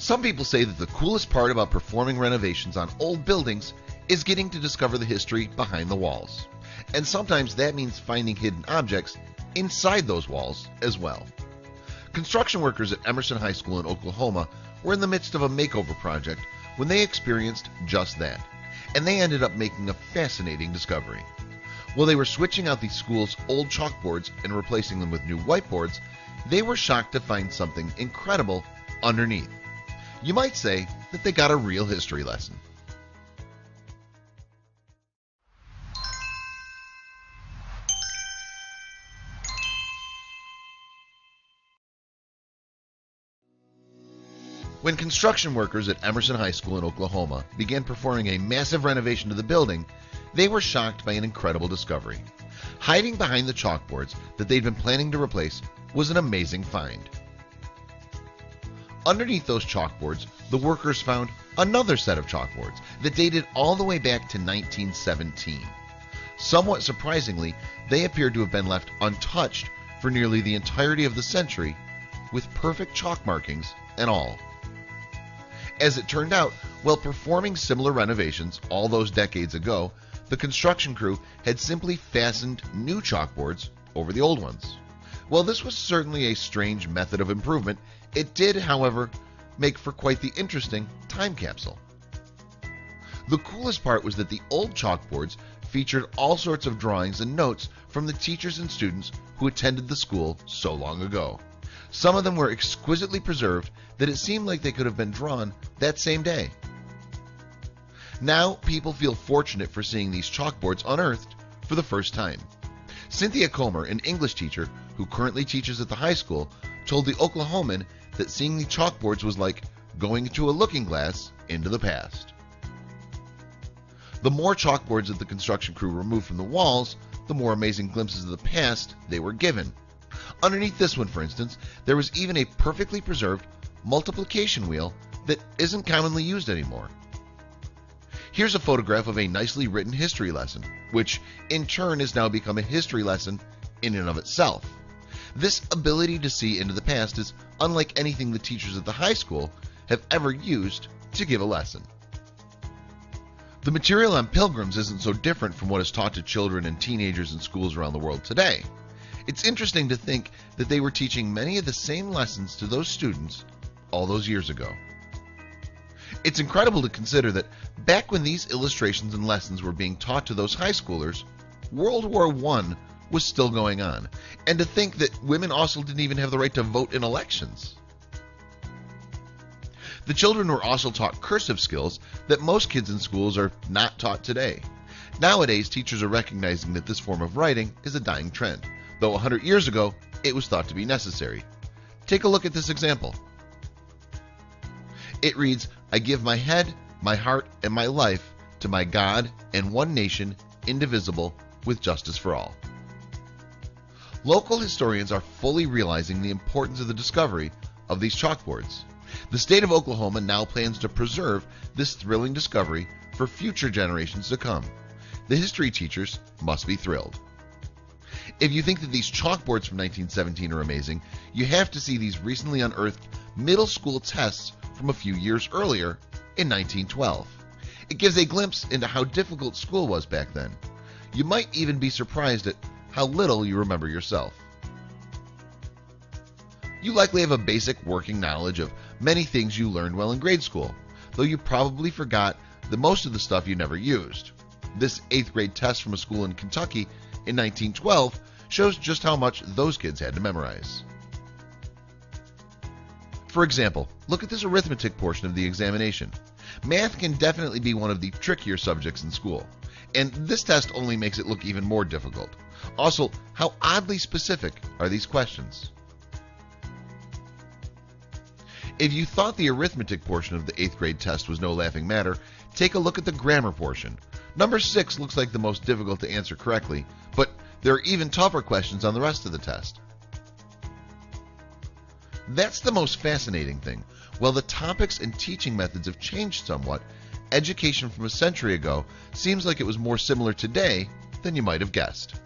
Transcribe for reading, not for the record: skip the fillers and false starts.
Some people say that the coolest part about performing renovations on old buildings is getting to discover the history behind the walls. And sometimes that means finding hidden objects inside those walls as well. Construction workers at Emerson High School in Oklahoma were in the midst of a makeover project when they experienced just that, and they ended up making a fascinating discovery. While they were switching out the school's old chalkboards and replacing them with new whiteboards, they were shocked to find something incredible underneath. You might say that they got a real history lesson. When construction workers at Emerson High School in Oklahoma began performing a massive renovation to the building, they were shocked by an incredible discovery. Hiding behind the chalkboards that they'd been planning to replace was an amazing find. Underneath those chalkboards, the workers found another set of chalkboards that dated all the way back to 1917. Somewhat surprisingly, they appeared to have been left untouched for nearly the entirety of the century, with perfect chalk markings and all. As it turned out, while performing similar renovations all those decades ago, the construction crew had simply fastened new chalkboards over the old ones. While this was certainly a strange method of improvement, it did, however, make for quite the interesting time capsule. The coolest part was that the old chalkboards featured all sorts of drawings and notes from the teachers and students who attended the school so long ago. Some of them were exquisitely preserved that it seemed like they could have been drawn that same day. Now, people feel fortunate for seeing these chalkboards unearthed for the first time. Cynthia Comer, an English teacher who currently teaches at the high school, told the Oklahoman that seeing the chalkboards was like going into a looking glass into the past. The more chalkboards that the construction crew removed from the walls, the more amazing glimpses of the past they were given. Underneath this one, for instance, there was even a perfectly preserved multiplication wheel that isn't commonly used anymore. Here's a photograph of a nicely written history lesson, which in turn has now become a history lesson in and of itself. This ability to see into the past is unlike anything the teachers at the high school have ever used to give a lesson. The material on pilgrims isn't so different from what is taught to children and teenagers in schools around the world today. It's interesting to think that they were teaching many of the same lessons to those students all those years ago. It's incredible to consider that back when these illustrations and lessons were being taught to those high schoolers, World War I was still going on, and to think that women also didn't even have the right to vote in elections. The children were also taught cursive skills that most kids in schools are not taught today. Nowadays, teachers are recognizing that this form of writing is a dying trend, though 100 years ago, it was thought to be necessary. Take a look at this example. It reads, "I give my head, my heart, and my life to my God and one nation, indivisible, with justice for all." Local historians are fully realizing the importance of the discovery of these chalkboards. The state of Oklahoma now plans to preserve this thrilling discovery for future generations to come. The history teachers must be thrilled. If you think that these chalkboards from 1917 are amazing, you have to see these recently unearthed middle school tests from a few years earlier in 1912. It gives a glimpse into how difficult school was back then. You might even be surprised at how little you remember yourself. You likely have a basic working knowledge of many things you learned while in grade school, though you probably forgot the most of the stuff you never used. This 8th grade test from a school in Kentucky in 1912 shows just how much those kids had to memorize. For example, look at this arithmetic portion of the examination. Math can definitely be one of the trickier subjects in school, and this test only makes it look even more difficult. Also, how oddly specific are these questions? If you thought the arithmetic portion of the 8th grade test was no laughing matter, take a look at the grammar portion. Number 6 looks like the most difficult to answer correctly, but there are even tougher questions on the rest of the test. That's the most fascinating thing. While the topics and teaching methods have changed somewhat, education from a century ago seems like it was more similar today than you might have guessed.